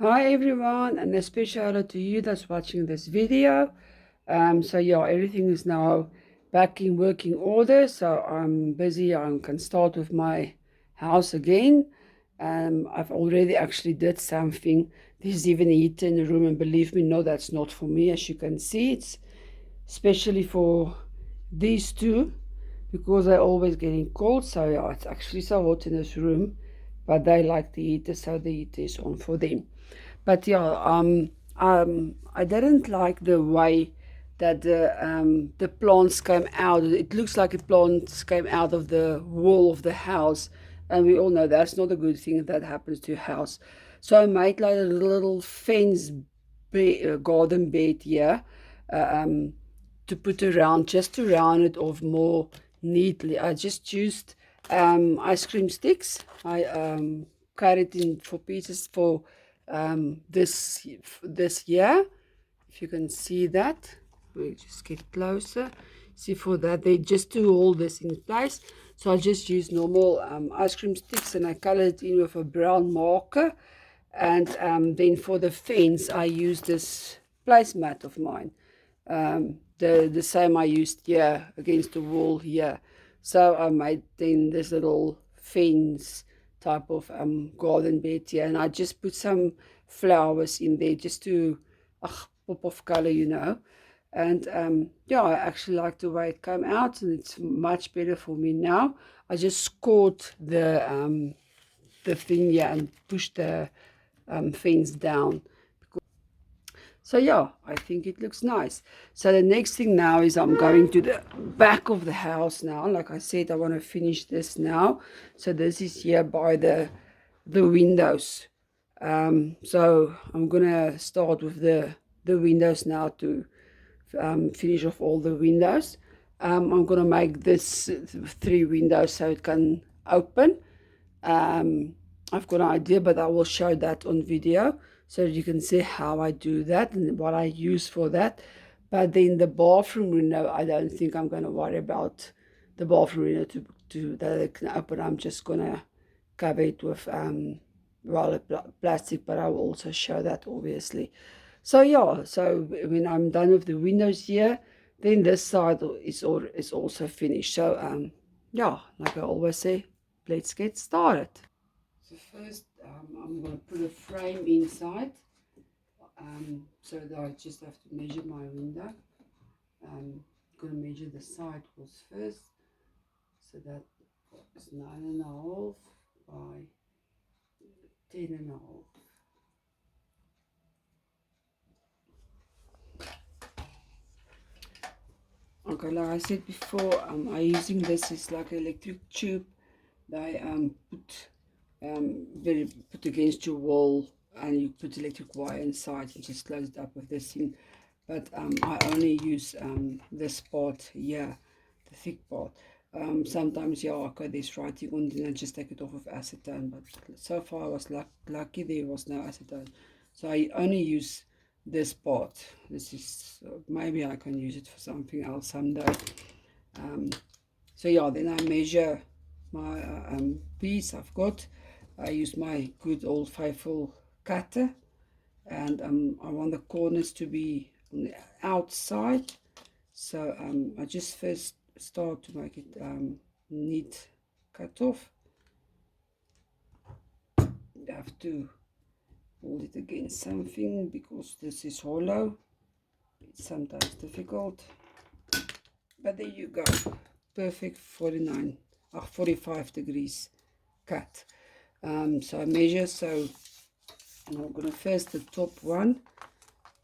Hi everyone, and a special hello to you that's watching this video. So yeah, everything is now back in working order. So I'm busy. I can start with my house again. I've already actually did something. There's even a heater in the room, and believe me, no, that's not for me. As you can see, it's especially for these two because they're always getting cold. So yeah, it's actually so hot in this room, but they like the heater, so the heater is on for them. But yeah, I didn't like the way that the plants came out. It looks like the plants came out of the wall of the house, and we all know that's not a good thing if that happens to a house. So I made like a little fence garden bed here, uh, um, to put around, just to round it off more neatly. I just used ice cream sticks. I cut it in for pieces for this year. If you can see that, we just get closer. See, for that they just to hold this in place. So I just use normal ice cream sticks, and I color it in with a brown marker. And then for the fence, I use this placemat of mine, the same I used here against the wall here. So I made then this little fence type of garden bed here, and I just put some flowers in there just to pop off color. And yeah, I actually like the way it came out, and it's much better for me now. I just scored the thing here and pushed the fence down. So yeah, I think it looks nice. So the next thing now is I'm going to the back of the house now. Like I said, I want to finish this now. So this is here by the windows. So I'm gonna start with the windows now to finish off all the windows. I'm gonna make this 3 windows so it can open. um, I've got an idea, but I will show that on video so you can see how I do that and what I use for that. But then the bathroom window, I don't think I'm going to worry about the bathroom window to that it can open. I'm just going to cover it with rather plastic, but I will also show that obviously. So yeah, so when I'm done with the windows here, then this side is also finished. So yeah, like I always say, let's get started. So first, I'm going to put a frame inside. So that I just have to measure my window. I'm going to measure the side walls first. So that is 9.5 by 10.5. Okay, like I said before, I using this is like an electric tube that I put against your wall, and you put electric wire inside and just close it up with this thing. But I only use this part here, the thick part. Sometimes, yeah, okay, there's writing on, then I just take it off with acetone. But so far I was lucky there was no acetone. So I only use this part. This is, maybe I can use it for something else someday. So yeah, then I measure my piece I've got. I use my good old faithful cutter, and I want the corners to be on the outside. So I just first start to make it neat cut off. You have to hold it against something because this is hollow. It's sometimes difficult, but there you go. Perfect 45 degrees cut. So I measure, so I'm gonna first, the top one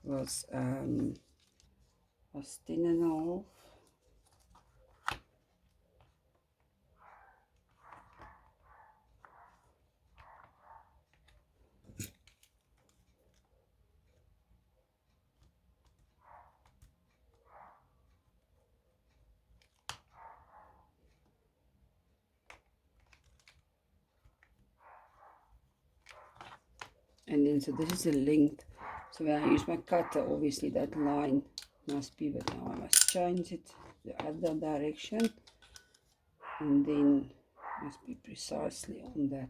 was 10.5. And then so this is the length. So when I use my cutter, obviously that line must be, but now I must change it the other direction, and then must be precisely on that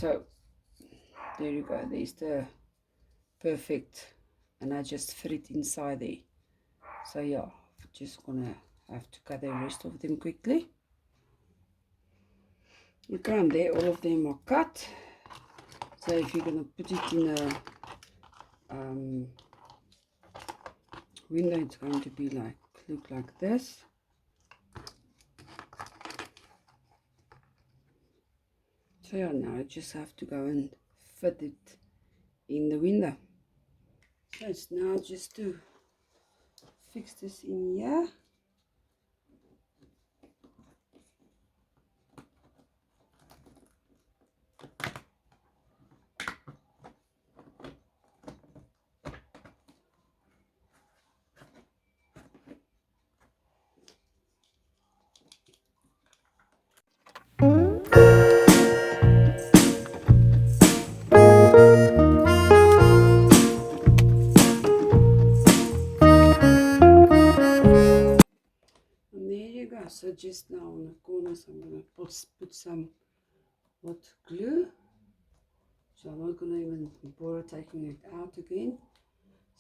So there you go, there's the perfect, and I just fit it inside there. So yeah, just gonna have to cut the rest of them quickly. Okay, and there all of them are cut. So if you're gonna put it in a window, it's going to be like, look like this. So yeah, now I just have to go and fit it in the window. So it's now just to fix this in here. And there you go. So just now on the corners I'm going to put some hot glue. So I'm not going to even bother taking it out again.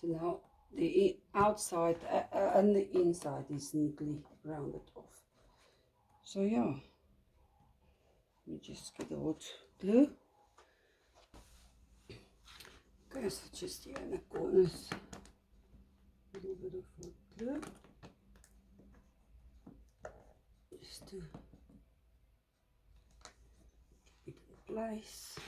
So now the outside and the inside is neatly rounded off. So yeah, let me just get the hot glue. Okay, so just here in the corners, a little bit of hot glue. Just to keep it in place.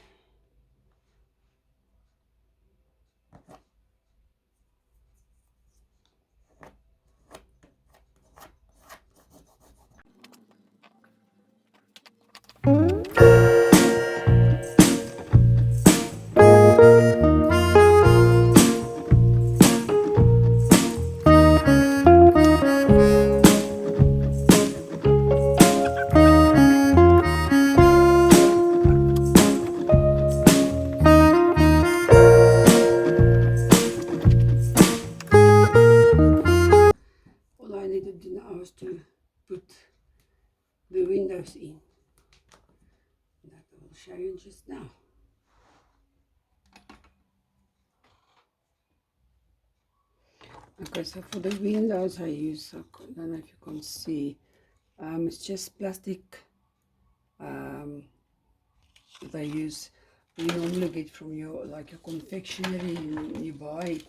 All I need to do now is to put the windows in. That I will show you just now. Okay, so for the windows I use, I don't know if you can see, it's just plastic. They use, you normally get from your, like a confectionery, you buy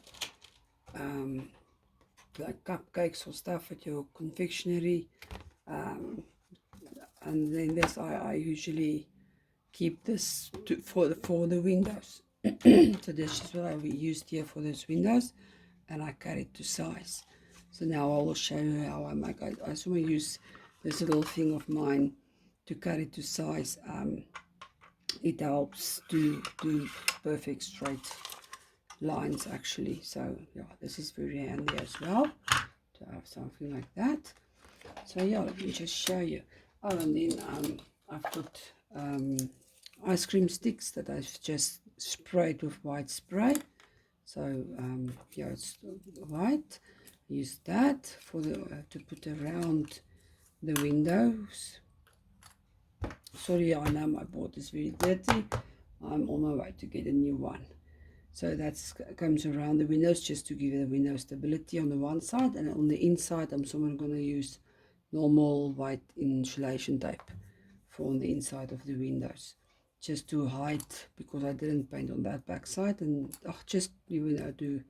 like cupcakes or stuff at your confectionery, and then this I usually keep this for the windows. So this is what I used here for those windows, and I cut it to size. So now I will show you how I make. I also use this little thing of mine to cut it to size. It helps to do perfect straight lines actually. So yeah, this is very handy as well to have something like that. So yeah, let me just show you. Oh, and then I've got ice cream sticks that I've just sprayed with white spray. So yeah, it's white. Use that for the to put around the windows. Sorry, I know my board is very dirty. I'm on my way to get a new one. So that comes around the windows just to give the window stability on the one side, and on the inside I'm going to use normal white insulation tape for on the inside of the windows, just to hide, because I didn't paint on that back side, and just do,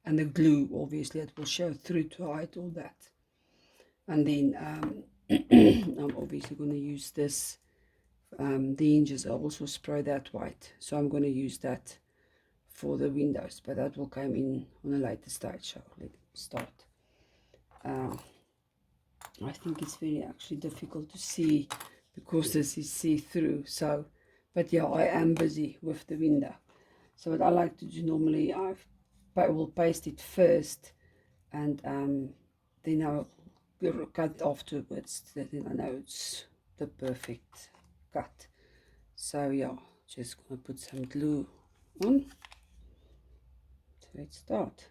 and the glue obviously it will show through to hide all that. And then I'm obviously going to use this the hinges. I also spray that white, so I'm going to use that for the windows, but that will come in on a later stage. So let's start. I think it's very actually difficult to see because this is see-through. So, but yeah, I am busy with the window. So what I like to do normally, I will paste it first, and then I'll cut afterwards. Then I know it's the perfect cut. So yeah, just gonna put some glue on. So let's start.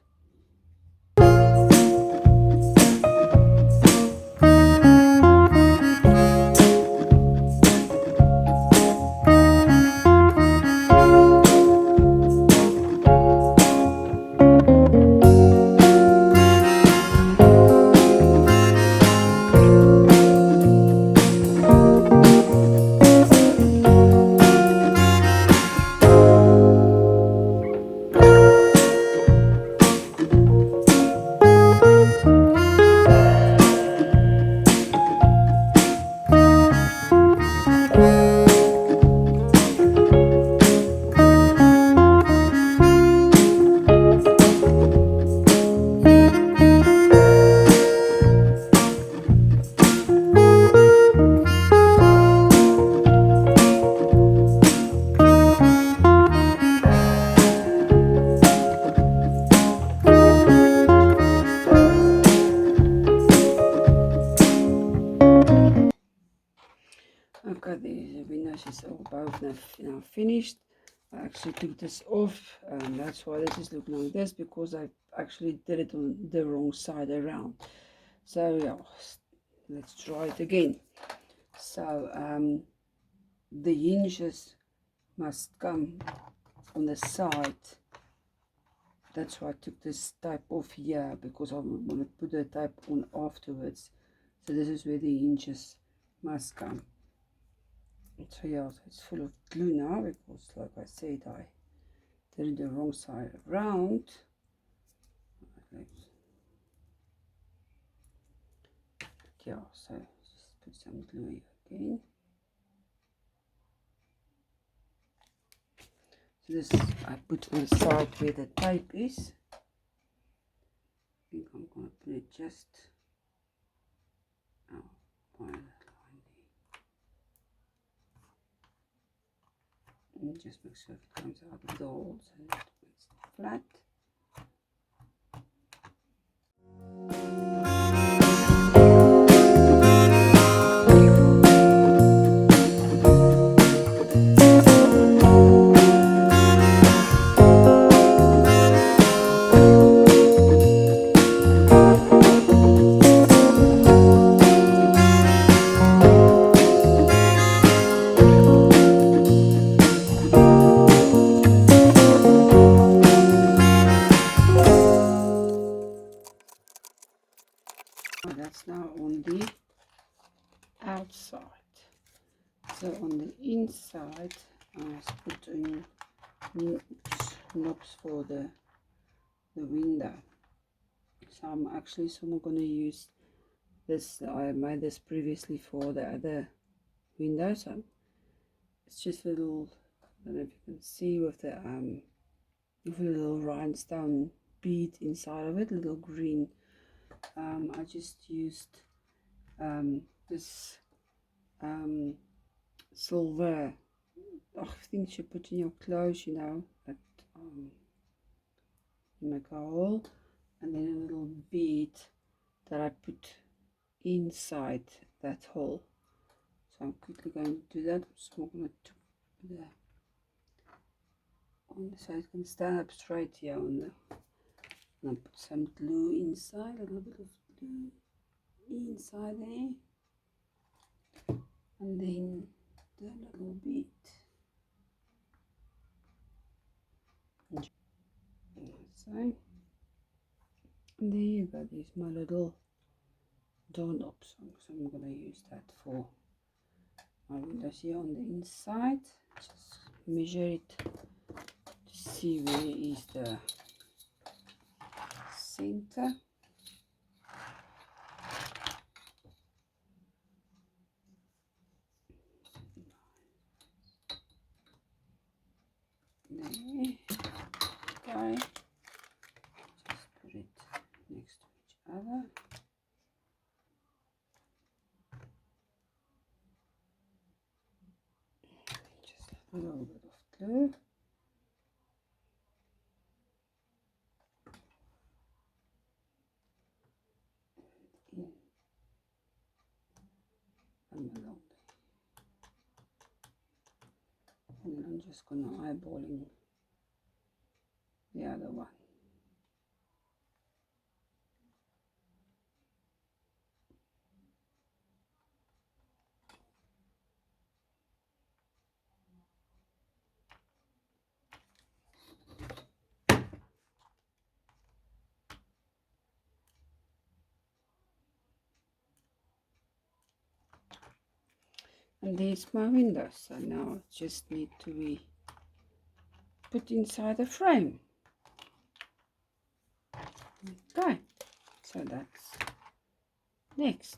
the windows is all both now finished. I actually took this off, and that's why this is looking like this, because I actually did it on the wrong side around. So yeah, let's try it again. So the hinges must come on the side. That's why I took this type off here, because I want to put the type on afterwards. So this is where the hinges must come. So yeah, so it's full of glue now, because like I said, I did it the wrong side around. Yeah, so just put some glue again. So this I put on the side where the tape is. I think I'm gonna put it just by that line there. And just make sure it comes out of the hole so that it's flat. That's now on the outside. So on the inside, I just put in knobs for the window. So I'm actually going to use this. I made this previously for the other window. So it's just a little, I don't know if you can see, with the little rhinestone bead inside of it, little green. I just used this silver, I think you put in your clothes, you know, that you make a hole, and then a little bead that I put inside that hole. So I'm quickly going to do that. So I'm going to put that on, so it can stand up straight here on the, and I put some glue inside, a little bit of glue inside there, and then the little bit. So, and there you go, there's my little doorknobs. So I'm going to use that for my windows here on the inside. Just measure it to see where is the center. There, okay, just put it next to each other. Just a little bit of glue. And then I'm just gonna eyeballing the other one. And there's my windows. So now it just need to be put inside the frame. Okay, so that's next.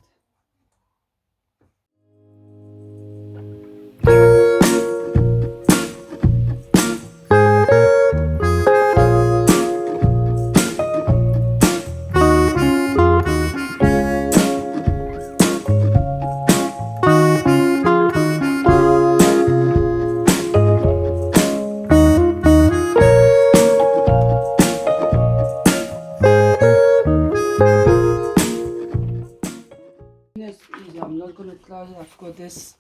I'm not going to close it. I've got this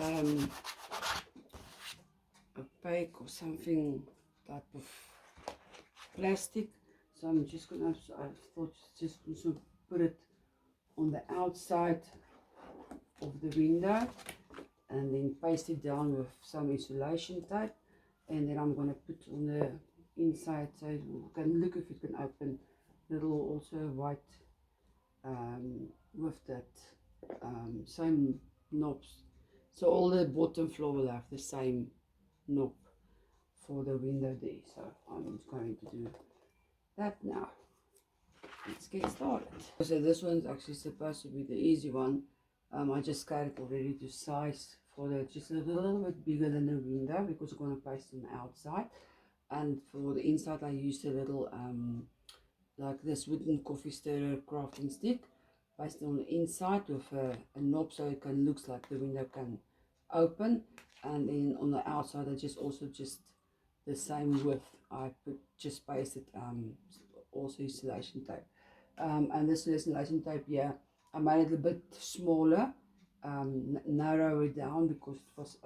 um, opaque or something type of plastic. So I'm just gonna, I thought just also put it on the outside of the window and then paste it down with some insulation tape, and then I'm gonna put on the inside so you can look if it can open. Little also white with that same knobs, so all the bottom floor will have the same knob for the window there. So I'm going to do that now. Let's get started. So this one's actually supposed to be the easy one. I just got it already to size for the just a little bit bigger than the window because I'm going to paste on the outside, and for the inside I used a little like this wooden coffee stirrer crafting stick, pasted on the inside with a knob so it can looks like the window can open, and then on the outside I just the same width. I just pasted also insulation tape, and this insulation tape, yeah, I made it a bit smaller, narrow it down because it was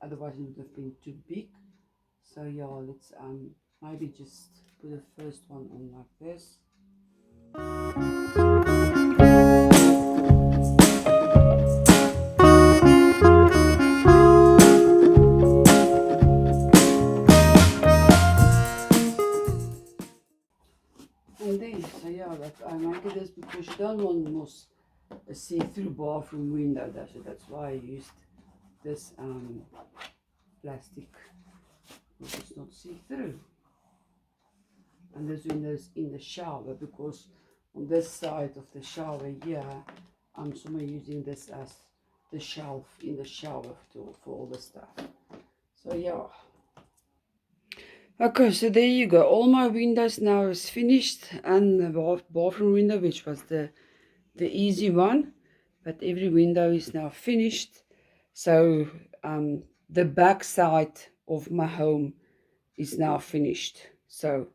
otherwise it would have been too big. So yeah, let's maybe just put the first one on like this. And then, so yeah, that I make this because you don't want a see-through bathroom window, that's why I used this plastic, which is not see-through. And this window is in the shower because on this side of the shower here, I'm somewhere using this as the shelf in the shower for all the stuff. So yeah. Okay, so there you go. All my windows now is finished, and the bathroom window, which was the easy one, but every window is now finished. So the back side of my home is now finished. So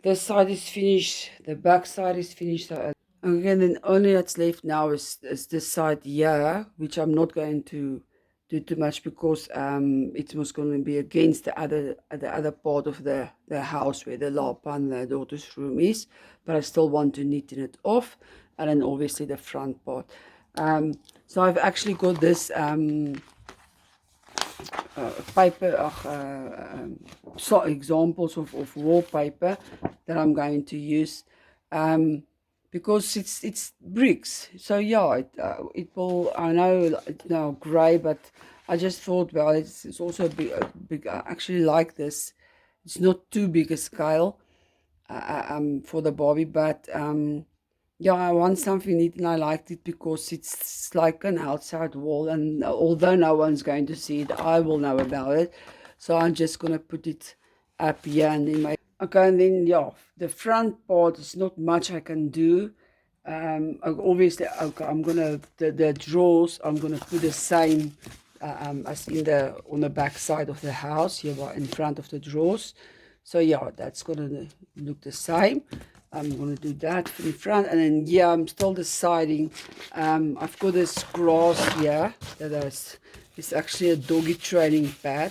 this side is finished, the back side is finished. So okay, then only that's left now is this side here, which I'm not going to do too much because it was going to be against the other part of the house where the lapa and the daughter's room is, but I still want to neaten it off, and then obviously the front part. So I've actually got this paper, so examples of wallpaper that I'm going to use, because it's bricks. So yeah, it will. I know it's now grey, but I just thought, well, it's also big. I actually like this. It's not too big a scale for the Barbie, but yeah, I want something neat, and I liked it because it's like an outside wall, and although no one's going to see it, I will know about it. So I'm just going to put it up here, and then okay, and then yeah, the front part is not much I can do. Obviously, okay, I'm gonna the drawers, I'm gonna put the same as on the back side of the house here, in front of the drawers. So yeah, that's gonna look the same. I'm going to do that in front, and then yeah, I'm still deciding. I've got this grass here that it's actually a doggy training pad,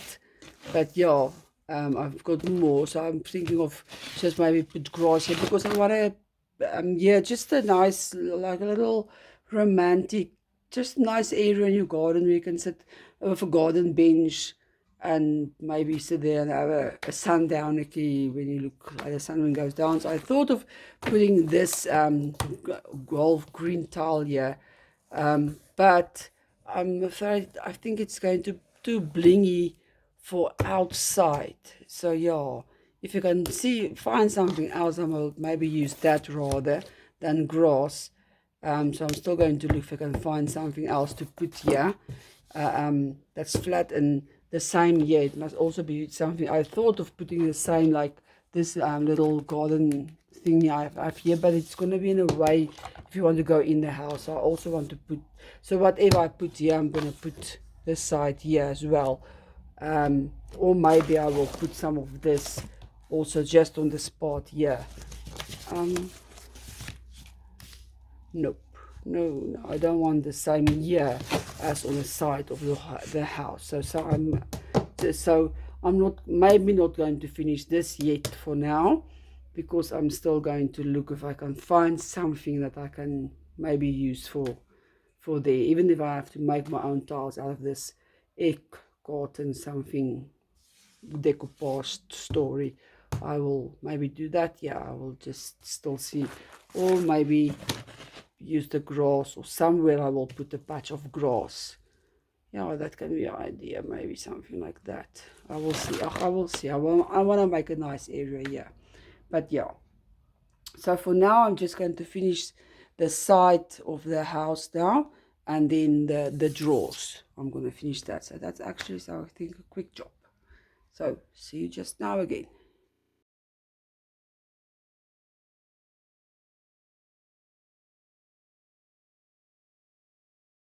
but yeah, I've got more, so I'm thinking of just maybe put grass here because I want to yeah, just a nice, like a little romantic, just nice area in your garden where you can sit with a garden bench and maybe sit there and have a sundown when you look like the sun goes down. So I thought of putting this golf green tile here, but I'm afraid I think it's going to too blingy for outside. So yeah, if you can find something else, I will maybe use that rather than grass. So I'm still going to look if I can find something else to put here that's flat and the same. Yeah, it must also be something. I thought of putting the same, like this little garden thing I have here, but it's going to be in a way if you want to go in the house. I also want to put, so whatever I put here, I'm going to put this side here as well. Or maybe I will put some of this also just on the spot here. Nope, no, I don't want the same here. as on the side of the house. So I'm not, maybe not going to finish this yet for now, because I'm still going to look if I can find something that I can maybe use for there, even if I have to make my own tiles out of this egg carton, something decoupage story. I will maybe do that. Yeah, I will just still see, or maybe use the grass, or somewhere I will put a patch of grass. Yeah, that can be an idea, maybe something like that. I will see. I will see. I want to make a nice area here. But yeah, so for now I'm just going to finish the side of the house now, and then the drawers I'm going to finish that. So that's actually, so I think, a quick job. So see you just now again.